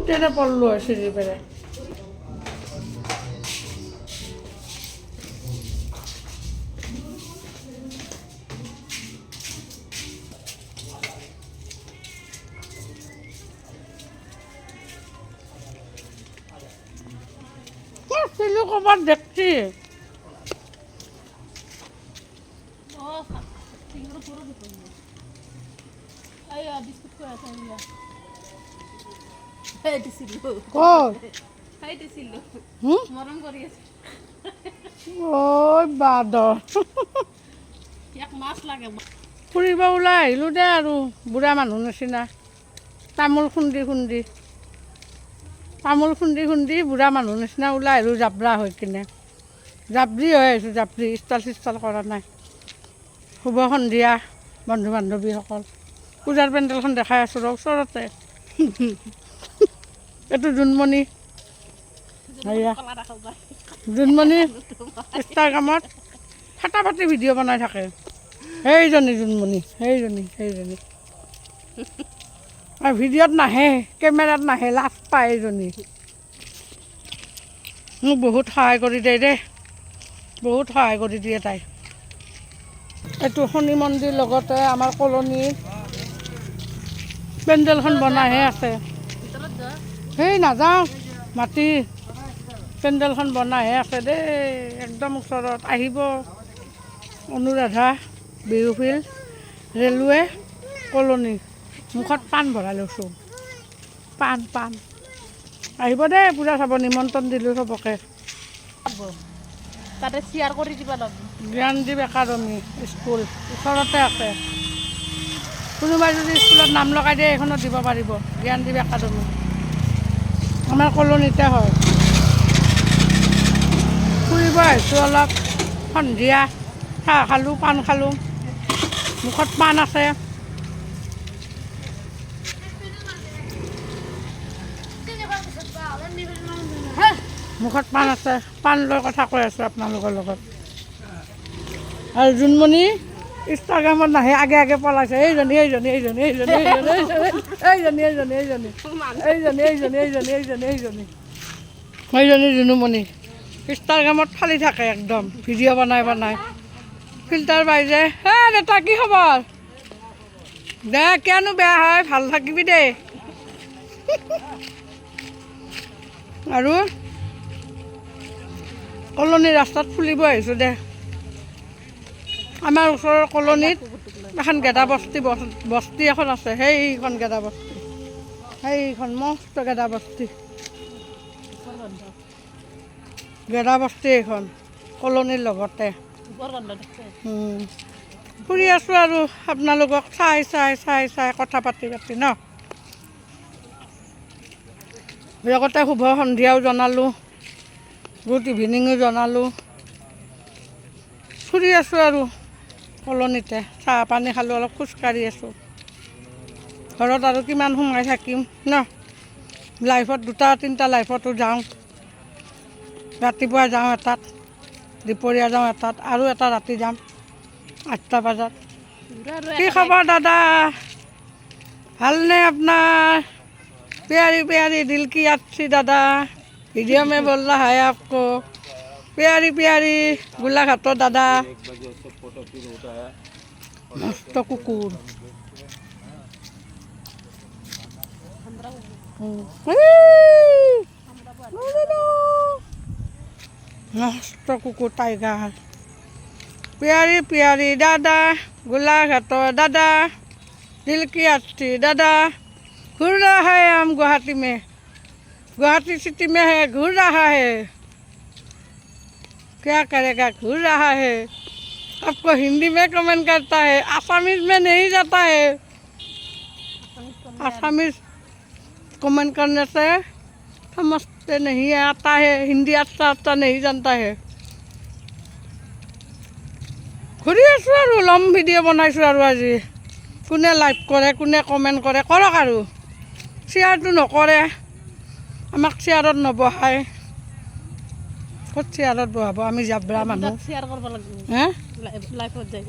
তেনে পড়লো সিঁড়ি পেৰে সিলু কবাৰ দেখছি ফুৰিব ওলাই আহিলোঁ দে আৰু বুঢ়া মানুহ নিচিনা তামোল খুন্দি খুন্দি বুঢ়া মানুহ নিচিনা ওলাই আহিলোঁ জাবৰা হৈ কিনে জাবৰি হৈ আহিছোঁ জাবৰি ষ্টাইল চিষ্টাইল কৰা নাই শুভ সন্ধিয়া বন্ধু বান্ধৱীসকল পূজাৰ পেণ্ডেলখন দেখাই আছোঁ ৰ ওচৰতে এইটো জোনমণি জোনমণি ইনষ্টাগ্ৰামত ফাটাফাটি ভিডিঅ' বনাই থাকে সেইজনী জোনমণি সেইজনী আৰু ভিডিঅ'ত নাহে কেমেৰাত নাহে লাজ পায় এইজনী মোক বহুত সহায় কৰি দিয়ে দেই বহুত সহায় কৰি দিয়ে তাই এইটো শনি মন্দিৰ লগতে আমাৰ কলনীৰ পেণ্ডেলখন বনাইহে আছে সেই নাযাওঁ মাটি পেণ্ডেলখন বনাইহে আছে দেই একদম ওচৰত আহিব অনুৰাধা বিহুফিল্ড ৰেলৱে কলনী মুখত পাণ ভৰাই লৈছোঁ পাণ আহিব দেই পূজা চাব নিমন্ত্ৰণ দিলোঁ চবকে তাতে শ্বেয়াৰ কৰি দিব লাগিব জ্ঞানদীপ একাডেমী স্কুল ওচৰতে আছে কোনোবাই যদি স্কুলত নাম লগাই দিয়ে এইখনত দিব পাৰিব জ্ঞানদীপ একাডেমী আমাৰ কলনীতে হয় ফুৰিব আহিছোঁ অলপ সন্ধিয়া চাহ খালোঁ পাণ খালোঁ মুখত পাণ আছে মুখত পাণ আছে পাণ লৈ কথা কৈ আছোঁ আপোনালোকৰ লগত আৰু জোনমণি ইনষ্টাগ্ৰামত নাহে আগে আগে পলাইছে এইজনী জোনুমণি ইনষ্টাগ্ৰামত ফালি থাকে একদম ভিডিঅ' বনাই ফিল্টাৰ পাই যে হে দেউতা কি খবৰ দে কিয়নো বেয়া হয় ভাল থাকিবি দেই আৰু কলনী ৰাস্তাত ফুলিব আহিছোঁ দে আমাৰ ওচৰৰ কলনীত এখন গেদা বস্তি এখন আছে সেইখন গেদা বস্তি সেইখন মস্ত গেদা বস্তি এইখন কলনীৰ লগতে ফুৰি আছোঁ আৰু আপোনালোকক চাই কথা পাতি ন লগতে শুভ সন্ধিয়াও জনালোঁ গুড ইভিনিঙো জনালোঁ ফুৰি আছোঁ আৰু কলনীতে চাহ পানী খালোঁ অলপ খোজকাঢ়ি আছোঁ ঘৰত আৰু কিমান সোমাই থাকিম ন লাইফত 2-3টা লাইফতো যাওঁ ৰাতিপুৱা যাওঁ এটাত দুপৰীয়া যাওঁ এটাত আৰু এটা ৰাতি যাম 8টা বজাত কি খবৰ দাদা ভালনে আপোনাৰ प्यारी दिल की अच्छी दादा वीडियो में बोल रहा है आपको प्यारी गोलाघाटो दादा मस्त कुकुर मस्त कुकुर टाइगर प्यारी दादा गोलाघाटो दादा दिल की अच्छी दादा घूर रहा है हम गुवाहाटी सिटी में है घूर रहा है क्या करेगा घूर रहा है आपको हिंदी में कमेंट करता है आसामीज में नहीं जाता है आसामीज कमेंट करने से समझते नहीं आता है हिंदी अच्छा नहीं जानता है ঘূৰি আছোঁ আৰু লং ভিডিঅ' বনাইছোঁ আৰু আজি কোনে লাইক কৰে কোনে কমেণ্ট কৰে কৰক আৰু শ্বেয়াৰটো নকৰে আমাক শ্বেয়াৰত নবহায় ক'ত শ্বেয়াৰত বহাব আমি জাবৰা মানুহ শ্বেয়াৰ কৰিব লাগিব হে লাইফত যায়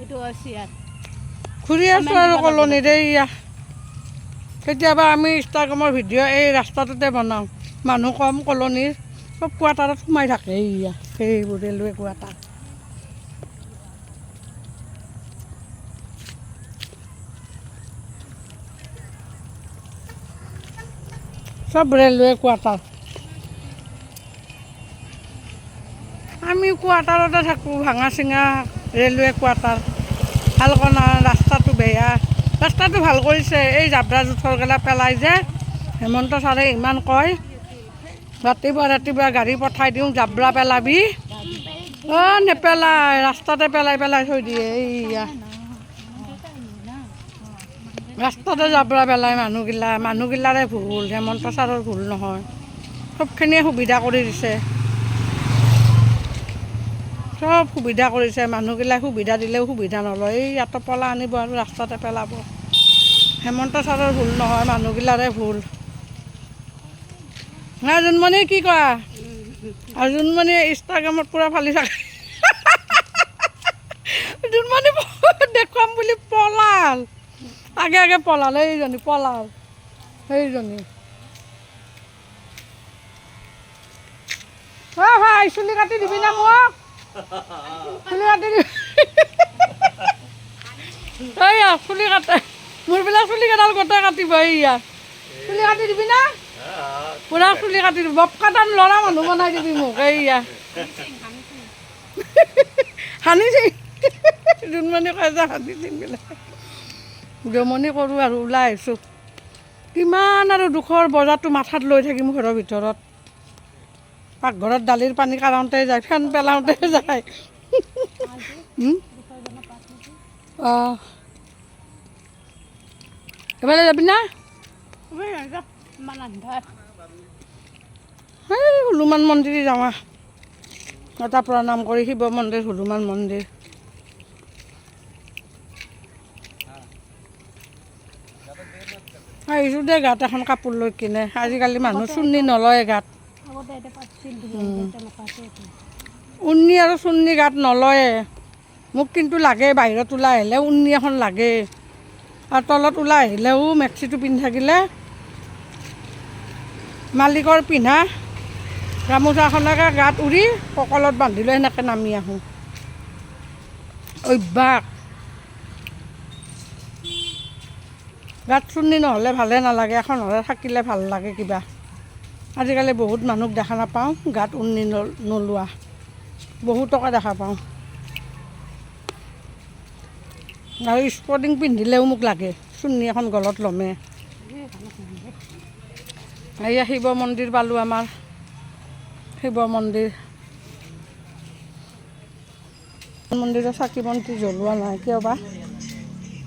এইটো শ্বেয়াৰ ঘূৰি আছোঁ আৰু কলনীৰে ইয়া কেতিয়াবা আমি ইনষ্টাগ্ৰামৰ ভিডিঅ' এই ৰাস্তাটোতে বনাওঁ মানুহ কম কলনীৰ চব কোৱাৰ্টাৰত সোমাই থাকে ইয়া সেইবোৰ ৰেলৱে কোৱাৰ্টাৰ সব ৰেলৱে কোৱাৰ্টাৰ আমি কোৱাৰ্টাৰতে থাকোঁ ভাঙা চিঙা ৰেলৱে কোৱাৰ্টাৰ ভাল কৰা ৰাস্তাটো বেয়া ৰাস্তাটো ভাল কৰিছে এই জাবৰা জোঁথৰগিলা পেলাই যে হেমন্ত ছাৰে ইমান কয় ৰাতিপুৱা গাড়ী পঠাই দিওঁ জাবৰা পেলাবি নেপেলাই ৰাস্তাতে পেলাই থৈ দিয়ে এইয়া ৰাস্তাতে জাবৰা পেলাই মানুহগিলাৰে ভুল হেমন্ত ছাৰৰ ভুল নহয় চবখিনিয়ে সুবিধা কৰি দিছে চব সুবিধা কৰিছে মানুহগিলাই সুবিধা দিলেও সুবিধা নলয় এই ইয়াতে পলা আনিব আৰু ৰাস্তাতে পেলাব হেমন্ত ছাৰৰ ভুল নহয় মানুহগিলাৰে ভুল নাই জোনমণি কি কোৱা আৰু জোনমণি ইনষ্টাগ্ৰামত পূৰা ফালি থাকে জোনমণি দেখুৱাম বুলি পলাল আগে পলাল এইজনী পলাল সেইজনী ভাই চুলি কাটি দিবি না মোক চুলি কাটি দিবি এইয়া চুলি কাটে মোৰবিলাক চুলি কেইডাল গোটেই কাটিব এইয়া চুলি কাটি দিবি না পুৰা চুলি কাটি দিবি বপকা টান ল'ৰা মানুহ বনাই দিবি মোক এইয়া সানিছি জোনমণি কয় যে সানি দিম বোলে জমনি কৰোঁ আৰু ওলাই আহিছোঁ কিমান আৰু দুখৰ বজাৰটো মাথাত লৈ থাকিম ঘৰৰ ভিতৰত পাকঘৰত দালিৰ পানী কাঢ়োঁতে যায় ফেন পেলাওঁতে যায় অঁ এবাৰে যাবি না এই হনুমান মন্দিৰ যাওঁ এটা প্ৰণাম কৰি শিৱ মন্দিৰ হনুমান মন্দিৰ আহিছোঁ দে গাত এখন কাপোৰ লৈ কিনে আজিকালি মানুহ চুন্নি নলয় গাত উন্নি আৰু চুন্নি গাত নলয়ে মোক কিন্তু লাগে বাহিৰত ওলাই আহিলে উন্নি এখন লাগে আৰু তলত ওলাই আহিলেও মেক্সিটো পিন্ধি থাকিলে মালিকৰ পিন্ধা গামোচাখনকে গাত উৰি কঁকালত বান্ধি লৈ সেনেকৈ নামি আহোঁ অভ্যাস গাত চুন্নি নহ'লে ভালে নালাগে এখন হ'লে থাকিলে ভাল লাগে কিবা আজিকালি বহুত মানুহক দেখা নাপাওঁ গাত উন্নি নোলোৱা বহুতকে দেখা পাওঁ আৰু স্পৰ্টিং পিন্ধিলেও মোক লাগে চুন্নি এখন গলত ল'মে এয়া শিৱ মন্দিৰ পালোঁ আমাৰ শিৱ মন্দিৰত চাকি বন্তি জ্বলোৱা নাই কিয় বা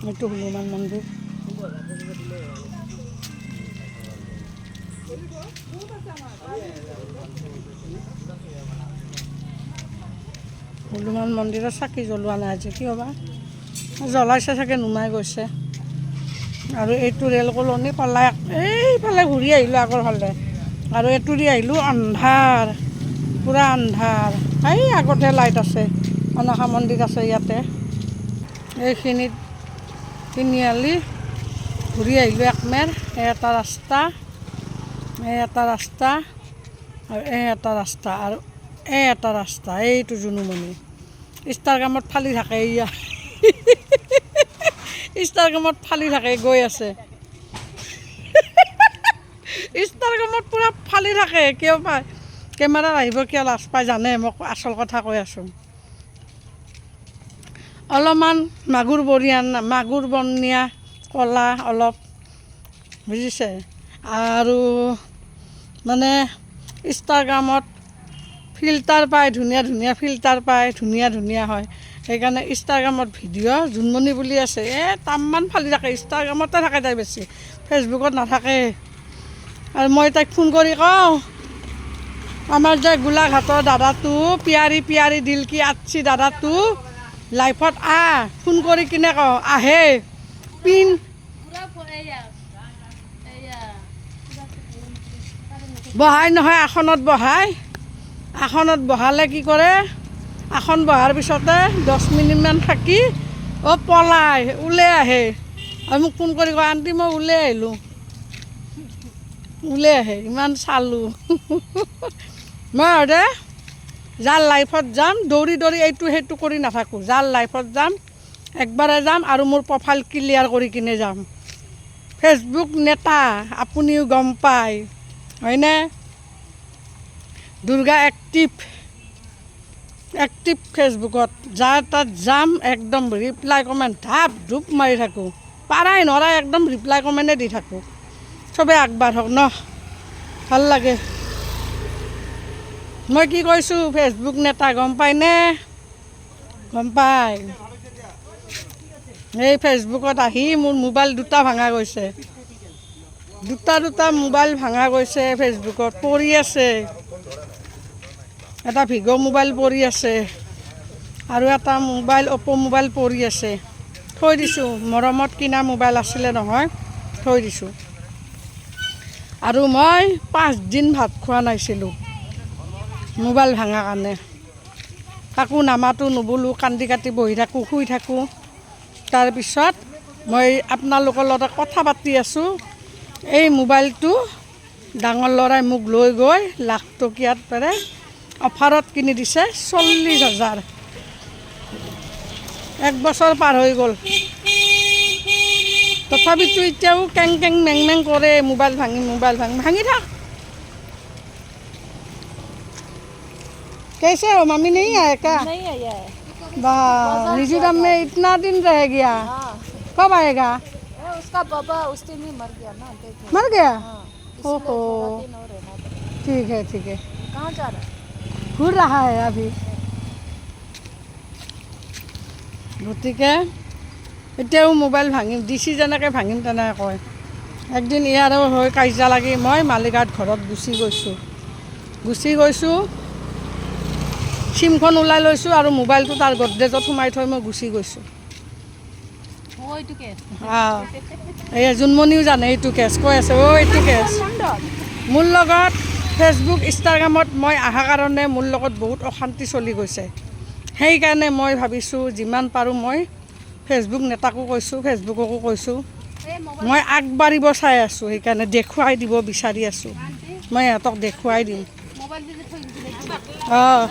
এইটো হনুমান মন্দিৰ হনুমান মন্দিৰত চাকি জ্বলোৱা নাই আজি কিয় বা জ্বলাইছে চাগে নুমাই গৈছে আৰু এইটো ৰেল কলনি পলাই এইফালে ঘূৰি আহিলোঁ আগৰ ফালে আৰু এইটোৰি আহিলোঁ আন্ধাৰ পূৰা আন্ধাৰ এই আগতে লাইট আছে মনসা মন্দিৰ আছে ইয়াতে এইখিনিত তিনিআলি ঘূৰি আহিলোঁ একমেৰ এটা ৰাস্তা আৰু এটা ৰাস্তা এইটো জুনুমণি ইনষ্টাগ্ৰামত ফালি থাকে এয়া ইনষ্টাগ্ৰামত ফালি থাকে গৈ আছে ইনষ্টাগ্ৰামত পূৰা ফালি থাকে কিয় পায় কেমেৰাত আহিব কিয় লাজ পাই জানে মোক আচল কথা কৈ আছোঁ অলপমান মাগুৰ বনীয়া কলা অলপ বুজিছে আৰু মানে ইনষ্টাগ্ৰামত ফিল্টাৰ পায় ধুনীয়া ফিল্টাৰ পায় ধুনীয়া হয় সেইকাৰণে ইনষ্টাগ্ৰামত ভিডিঅ' জোনমণি বুলি আছে তামমান ফালি থাকে ইনষ্টাগ্ৰামতে থাকে তাই বেছি ফেচবুকত নাথাকে আৰু মই তাইক ফোন কৰি কওঁ আমাৰ যে গোলাঘাটৰ দাদাটো পিয়াৰি দিল কি আচ্ছি দাদাটো লাইফত ফোন কৰি কিনে কওঁ আহে পিন বহাই নহয় আসনত বহালে কি কৰে আসন বহাৰ পিছতে 10 মিনিটমান থাকি অঁ পলাই ওলাই আহে আৰু মোক ফোন কৰি কয় আণ্টি মই ওলাই আহিলোঁ ওলাই আহে ইমান চালোঁ মই দে যাৰ লাইফত যাম দৌৰি দৌৰি এইটো সেইটো কৰি নাথাকোঁ যাৰ লাইফত যাম একবাৰে যাম আৰু মোৰ প্ৰফাইল ক্লিয়াৰ কৰি কিনে যাম ফেচবুক নেতা আপুনিও গম পায় হয়নে দুৰ্গা এক্টিভ ফেচবুকত যাৰ তাত যাম একদম ৰিপ্লাই কমেণ্ট ধাপ ধূপ মাৰি থাকোঁ পাৰাই নৰাই একদম ৰিপ্লাই কমেণ্টে দি থাকোঁ চবেই আগবাঢ়ক ন ভাল লাগে মই কি কৈছোঁ ফেচবুক নেতা গম পায়নে গম পায় এই ফেচবুকত আহি মোৰ মোবাইল দুটা ভাঙা গৈছে দুটা মোবাইল ভাঙা গৈছে ফেচবুকত পৰি আছে এটা ভিগ' মোবাইল পৰি আছে আৰু এটা মোবাইল অপ' মোবাইল পৰি আছে থৈ দিছোঁ মৰমত কিনা মোবাইল আছিলে নহয় থৈ দিছোঁ আৰু মই 5 দিন ভাত খোৱা নাছিলোঁ মোবাইল ভাঙা কাৰণে কাকো নামাতো নুবোলো কান্দি কাটি বহি থাকোঁ শুই থাকোঁ তাৰপিছত মই আপোনালোকৰ লগত কথা পাতি আছোঁ এই মোবাইলটো ডাঙৰ ল'ৰাই মোক লৈ গৈ লাখ টকীয়াত পাৰে অফাৰত কিনি দিছে 40,000 1 বছৰ পাৰ হৈ গ'ল তথাপিতো এতিয়াও কেং কেং মেং মেং কৰে মোবাইল ভাঙি থাক कैसे हो मम्मी नहीं आया क्या नहीं आया है वाह मिजोरम में इतना दिन रह गया हाँ कब आएगा उसका बाबा उस दिन ही मर गया ना मर गया हाँ ओहो दिन और रहना था। ठीक है कहाँ जा रहा है घूर रहा है अभी গতিকে এতিয়াও মোবাইল ভাঙিম দিছি যেনেকৈ ভাঙিম তেনেকৈ কয় একদিন ইয়াৰো হৈ কাজিয়া লাগি মই মালিগাঁৱত ঘৰত গুচি গৈছোঁ চিমখন ওলাই লৈছোঁ আৰু মোবাইলটো তাৰ গডৰেজত সোমাই থৈ মই গুচি গৈছোঁ এই জোনমণিও জানে এইটো কেছ কৈ আছে এইটো কেছ মোৰ লগত ফেচবুক ইনষ্টাগ্ৰামত মই অহা কাৰণে মোৰ লগত বহুত অশান্তি চলি গৈছে সেইকাৰণে মই ভাবিছোঁ যিমান পাৰোঁ মই ফেচবুক নেতাকো কৈছোঁ ফেচবুককো কৈছোঁ মই আগবাঢ়িব চাই আছোঁ সেইকাৰণে দেখুৱাই দিব বিচাৰি আছোঁ মই সিহঁতক দেখুৱাই দিম অঁ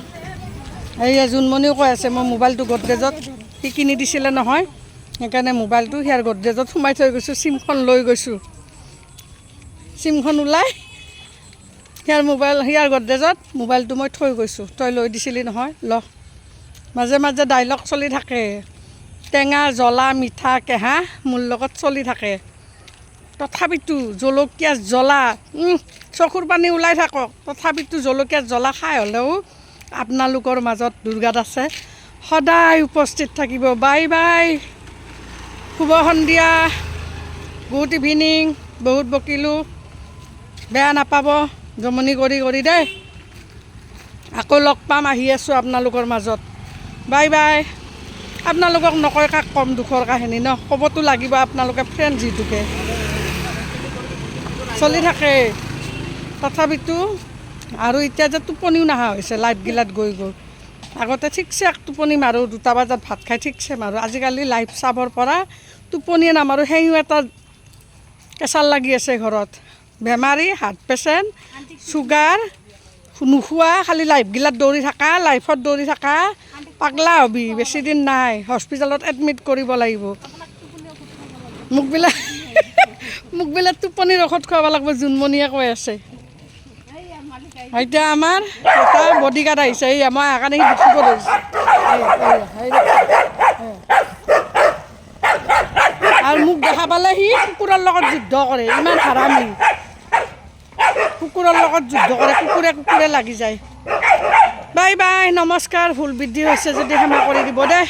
এই জোনমণিও কৈ আছে মই মোবাইলটো গডৰেজত সি কিনি দিছিলে নহয় সেইকাৰণে মোবাইলটো সিয়াৰ গডৰেজত সোমাই থৈ গৈছোঁ চিমখন লৈ গৈছোঁ চিমখন ওলাই সিয়াৰ গডৰেজত মোবাইলটো মই থৈ গৈছোঁ তই লৈ দিছিলি নহয় ল মাজে মাজে ডাইলগ চলি থাকে টেঙা জ্বলা মিঠা কেহা মোৰ লগত চলি থাকে তথাপিতো জলকীয়া জ্বলা চকুৰ পানী ওলাই থাকক তথাপিতো জলকীয়া জ্বলা খাই হ'লেও আপোনালোকৰ মাজত দুৰ্গাত আছে সদায় উপস্থিত থাকিব বাই বাই শুভ সন্ধিয়া গুড ইভিনিং বহুত বকিলোঁ বেয়া নাপাব জমনি কৰি দেই আকৌ লগ পাম আহি আছোঁ আপোনালোকৰ মাজত বাই বাই আপোনালোকক নকয় কাক কম দুখৰ কাহিনী ন ক'বতো লাগিব আপোনালোকে ফ্ৰেণ্ড যিটোকে চলি থাকে তথাপিতো আৰু এতিয়া যে টোপনিও নহা হৈছে লাইটগিলাত গৈ আগতে ঠিকছে টোপনি মাৰোঁ 2টা বজাত ভাত খাই ঠিকছে মাৰোঁ আজিকালি লাইভ চাবৰ পৰা টোপনিয়ে নামাৰোঁ সেইও এটা কেঁচাল লাগি আছে ঘৰত বেমাৰী হাৰ্ট পেচেণ্ট চুগাৰ নোখোৱা খালি লাইফগিলাত দৌৰি থাকা লাইফত দৌৰি থাকা পাগলা হবি বেছি দিন নাই হস্পিটেলত এডমিট কৰিব লাগিব মোক বোলে টোপনিৰ ঔষধ খুৱাব লাগিব জোনমণিয়ে কৈ আছে এতিয়া আমাৰ এটা বডিগাৰ্ড আহিছে এই মই সেইকাৰণে সি দেখিব ধৰিছে আৰু মোক দেখা পালে সি কুকুৰৰ লগত যুদ্ধ কৰে ইমান হাৰামি কুকুৰৰ লগত যুদ্ধ কৰে কুকুৰে লাগি যায় বাই বাই নমস্কাৰ ভুল বৃদ্ধি হৈছে যদি ক্ষমা কৰি দিব দে